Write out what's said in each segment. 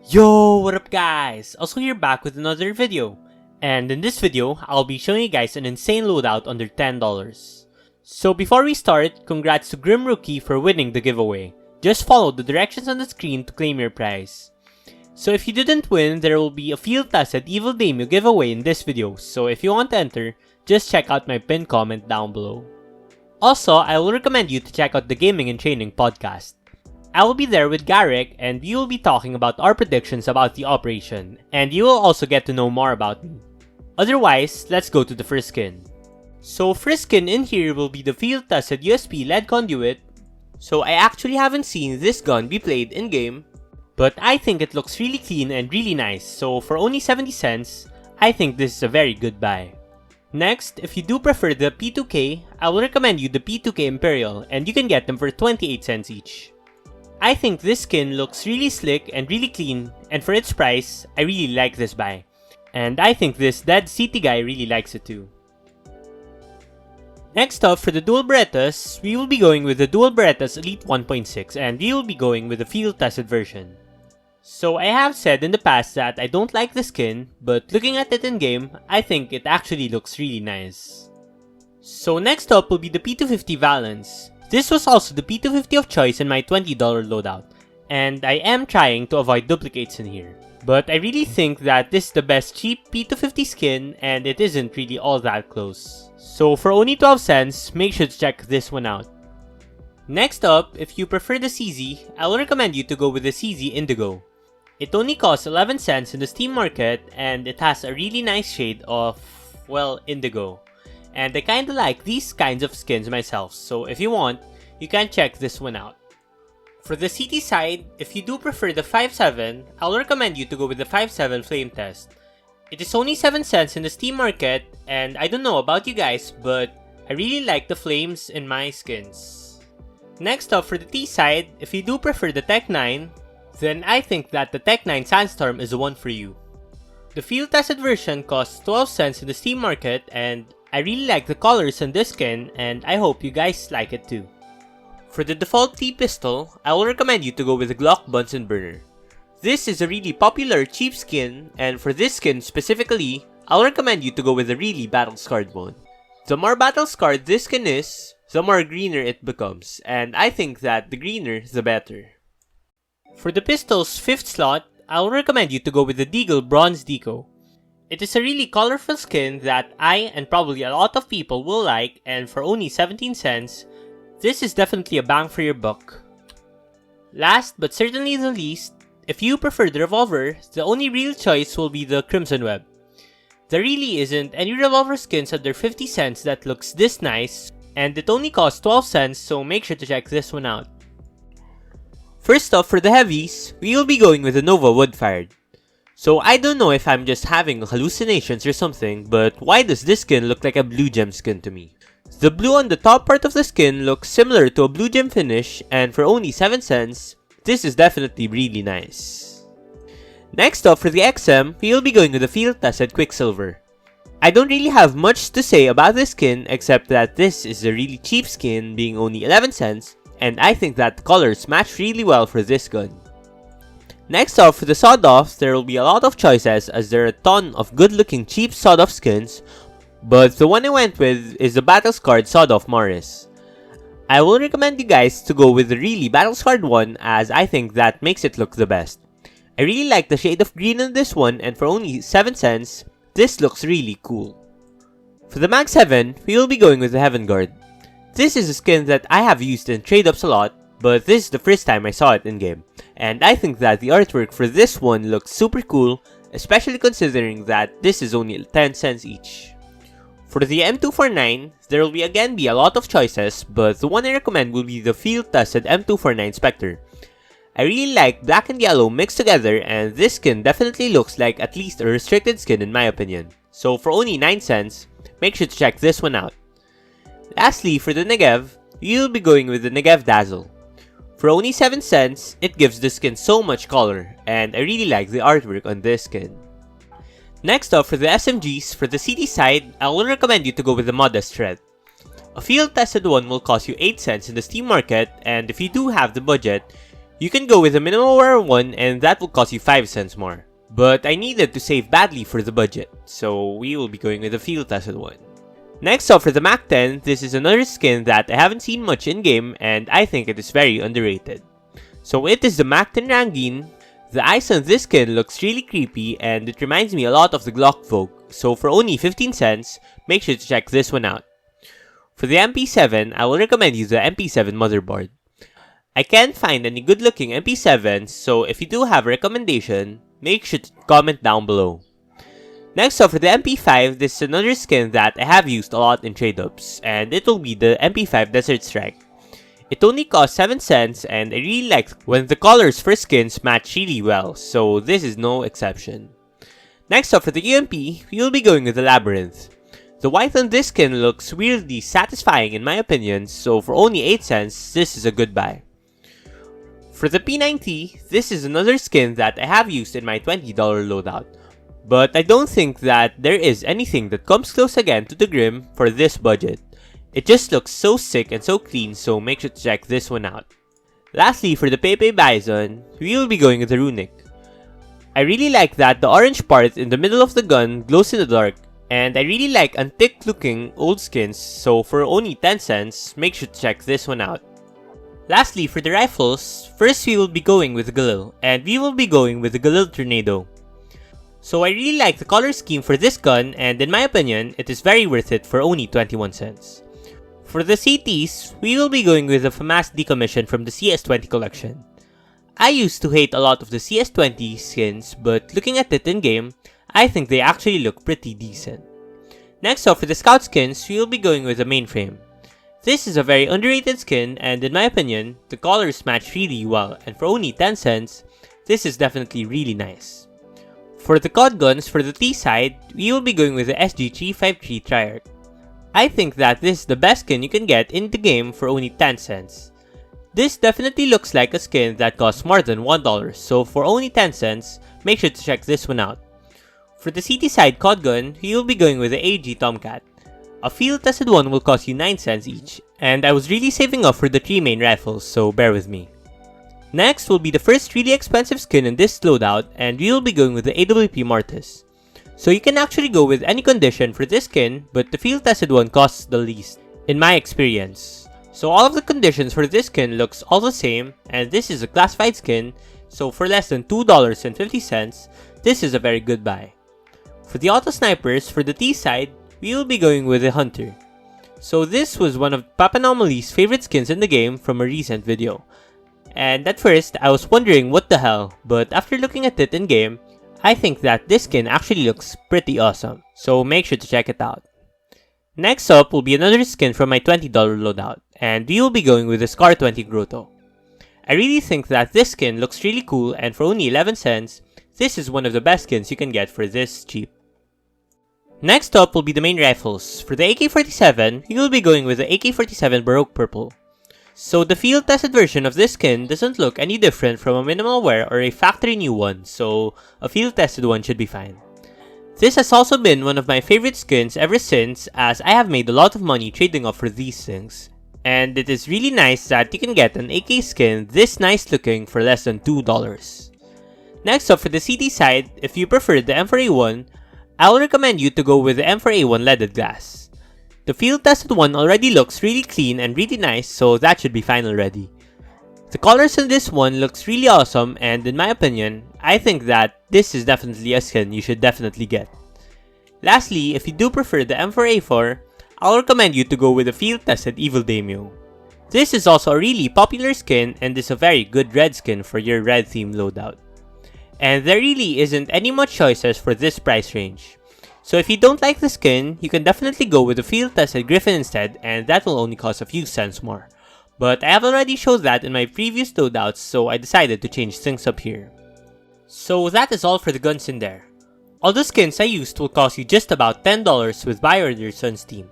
Yo, what up guys? Also here back with another video. And in this video, I'll be showing you guys an insane loadout under $10. So before we start, congrats to Grim Rookie for winning the giveaway. Just follow the directions on the screen to claim your prize. So if you didn't win, there will be a field tested Evil Daimyo giveaway in this video. So if you want to enter, just check out my pinned comment down below. Also, I will recommend you to check out the Gaming and Training podcast. I will be there with Garrick and we will be talking about our predictions about the operation, and you will also get to know more about me. Otherwise, let's go to the first skin. So first skin in here will be the field tested USP Lead Conduit. So I actually haven't seen this gun be played in game, but I think it looks really clean and really nice, so for only 70 cents, I think this is a very good buy. Next, if you do prefer the P2K, I will recommend you the P2K Imperial, and you can get them for 28 cents each. I think this skin looks really slick and really clean, and for its price, I really like this buy. And I think this Dead City guy really likes it too. Next up, for the dual Barretas, we will be going with the dual Barretas Elite 1.6, and we will be going with the field tested version. So I have said in the past that I don't like the skin, but looking at it in game, I think it actually looks really nice. So next up will be the P2050 Valence. This was also the P250 of choice in my $20 loadout, and I am trying to avoid duplicates in here. But I really think that this is the best cheap P250 skin, and it isn't really all that close. So for only 12 cents, make sure to check this one out. Next up, if you prefer the CZ, I will recommend you to go with the CZ Indigo. It only costs 11 cents in the Steam market, and it has a really nice shade of, well, indigo. And I kinda like these kinds of skins myself, so if you want, you can check this one out. For the CT side, if you do prefer the 5.7, I'll recommend you to go with the 5.7 Flame Test. It is only 7 cents in the Steam market, and I don't know about you guys, but I really like the flames in my skins. Next up, for the T side, if you do prefer the Tech 9, then I think that the Tech 9 Sandstorm is the one for you. The field tested version costs 12 cents in the Steam market, and I really like the colors on this skin, and I hope you guys like it too. For the default T-pistol, I will recommend you to go with the Glock Bunsen burner. This is a really popular cheap skin, and for this skin specifically, I'll recommend you to go with a really battle-scarred one. The more battle-scarred this skin is, the more greener it becomes, and I think that the greener, the better. For the pistol's 5th slot, I'll recommend you to go with the Deagle Bronze Deco. It is a really colorful skin that I and probably a lot of people will like, and for only 17 cents, this is definitely a bang for your buck. Last but certainly the least, if you prefer the revolver, the only real choice will be the Crimson Web. There really isn't any revolver skins under 50 cents that looks this nice, and it only costs 12 cents, so make sure to check this one out. First up, for the heavies, we will be going with the Nova Wood-Fired. So I don't know if I'm just having hallucinations or something, but why does this skin look like a blue gem skin to me? The blue on the top part of the skin looks similar to a blue gem finish, and for only 7 cents, this is definitely really nice. Next up, for the XM, we will be going with the field tested Quicksilver. I don't really have much to say about this skin except that this is a really cheap skin, being only 11 cents, and I think that the colors match really well for this gun. Next up, for the sawed-off, there will be a lot of choices as there are a ton of good-looking cheap sawed-off skins, but the one I went with is the battle-scarred sawed-off Mortis. I will recommend you guys to go with the really battle-scarred one, as I think that makes it look the best. I really like the shade of green on this one, and for only 7 cents, this looks really cool. For the Mac-10, we will be going with the Heaven Guard. This is a skin that I have used in trade-ups a lot, but this is the first time I saw it in-game, and I think that the artwork for this one looks super cool, especially considering that this is only 10 cents each. For the M249, there will again be a lot of choices, but the one I recommend will be the field-tested M249 Spectre. I really like black and yellow mixed together, and this skin definitely looks like at least a restricted skin in my opinion. So for only 9 cents, make sure to check this one out. Lastly, for the Negev, you'll be going with the Negev Dazzle. For only 7 cents, it gives the skin so much color, and I really like the artwork on this skin. Next up, for the SMGs, for the CT side, I will recommend you to go with the Modest Thread. A field tested one will cost you 8 cents in the Steam market, and if you do have the budget, You can go with a minimal wear one and that will cost you 5 cents more. But I needed to save badly for the budget, so we will be going with a field tested one. Next up for the Mac-10, this is another skin that I haven't seen much in game and I think it is very underrated. So it is the Mac-10 Rangeen. The eyes on this skin looks really creepy and it reminds me a lot of the Glock Vogue, so for only 15 cents, make sure to check this one out. For the MP7, I will recommend you the MP7 motherboard. I can't find any good looking MP7s, so if you do have a recommendation, make sure to comment down below. Next up for the MP5, this is another skin that I have used a lot in trade-ups, and it will be the MP5 Desert Strike. It only costs 7 cents and I really like when the colors for skins match really well, so this is no exception. Next up for the UMP, we will be going with the Labyrinth. The white on this skin looks weirdly satisfying in my opinion, so for only 8 cents, this is a good buy. For the P90, this is another skin that I have used in my $20 loadout. But I don't think that there is anything that comes close again to the Grim for this budget. It just looks so sick and so clean, so make sure to check this one out. Lastly, for the Pepe Bizon, we will be going with the Runic. I really like that the orange part in the middle of the gun glows in the dark, and I really like antique looking old skins, so for only 10 cents, make sure to check this one out. Lastly, for the rifles, first we will be going with the Galil, and we will be going with the Galil Tornado. So I really like the color scheme for this gun, and in my opinion, it is very worth it for only 21 cents. For the CTs, we will be going with the Famas Decommissioned from the CS20 collection. I used to hate a lot of the CS20 skins, but looking at it in game, I think they actually look pretty decent. Next up for the Scout skins, we will be going with the Mainframe. This is a very underrated skin and in my opinion, the colors match really well and for only 10 cents, this is definitely really nice. For the COD guns for the T side, we will be going with the SSG08 Triarch. I think that this is the best skin you can get in the game for only 10 cents. This definitely looks like a skin that costs more than $1, so for only 10 cents, make sure to check this one out. For the CT side COD gun, we will be going with the AG Tomcat. A field tested one will cost you 9 cents each, and I was really saving up for the 3 main rifles, so bear with me. Next will be the first really expensive skin in this loadout, and we will be going with the AWP Mortis. So you can actually go with any condition for this skin, but the field tested one costs the least, in my experience. So all of the conditions for this skin looks all the same, and this is a classified skin, so for less than $2.50, this is a very good buy. For the auto snipers, for the T side, we will be going with the Hunter. So this was one of Papanomaly's favorite skins in the game from a recent video. And at first, I was wondering what the hell, but after looking at it in game, I think that this skin actually looks pretty awesome, so make sure to check it out. Next up will be another skin from my $20 loadout, and we will be going with the Scar 20 Grotto. I really think that this skin looks really cool and for only 11 cents, this is one of the best skins you can get for this cheap. Next up will be the main rifles. For the AK-47, we will be going with the AK-47 Baroque Purple. So the field tested version of this skin doesn't look any different from a minimal wear or a factory new one, so a field tested one should be fine. This has also been one of my favorite skins ever since, as I have made a lot of money trading up for these things. And it is really nice that you can get an AK skin this nice looking for less than $2. Next up for the CT side, if you prefer the M4A1, I will recommend you to go with the M4A1 leaded glass. The field tested one already looks really clean and really nice, so that should be fine already. The colors in this one looks really awesome, and in my opinion, I think that this is definitely a skin you should definitely get. Lastly, if you do prefer the M4A4, I'll recommend you to go with the field tested Evil Daimyo. This is also a really popular skin and is a very good red skin for your red theme loadout. And there really isn't any much choices for this price range. So if you don't like the skin, you can definitely go with the field tested Griffin instead, and that will only cost a few cents more. But I have already showed that in my previous loadouts, so I decided to change things up here. So that is all for the guns in there. All the skins I used will cost you just about $10 with buy orders on Steam.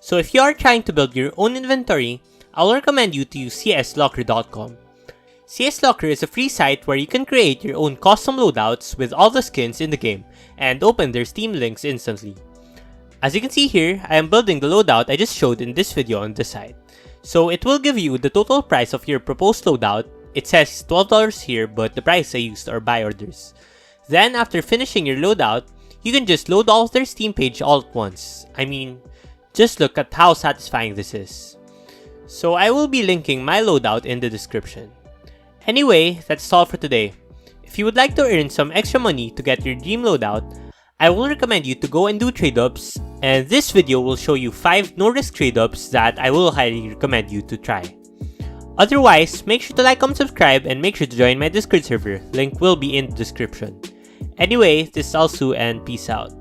So if you are trying to build your own inventory, I will recommend you to use CSLOCKER.com. CSLOCKER is a free site where you can create your own custom loadouts with all the skins in the game and open their Steam links instantly. As you can see here, I am building the loadout I just showed in this video on this side. So it will give you the total price of your proposed loadout, It says $12 here, but the price I used are buy orders. Then after finishing your loadout, you can just load all of their Steam page all at once. I mean, just look at how satisfying this is. So I will be linking my loadout in the description. Anyway, that's all for today. If you would like to earn some extra money to get your dream loadout, I will recommend you to go and do trade-ups, and this video will show you 5 no-risk trade-ups that I will highly recommend you to try. Otherwise, make sure to like, comment, subscribe, and make sure to join my Discord server. Link will be in the description. Anyway, this is Elsu and peace out.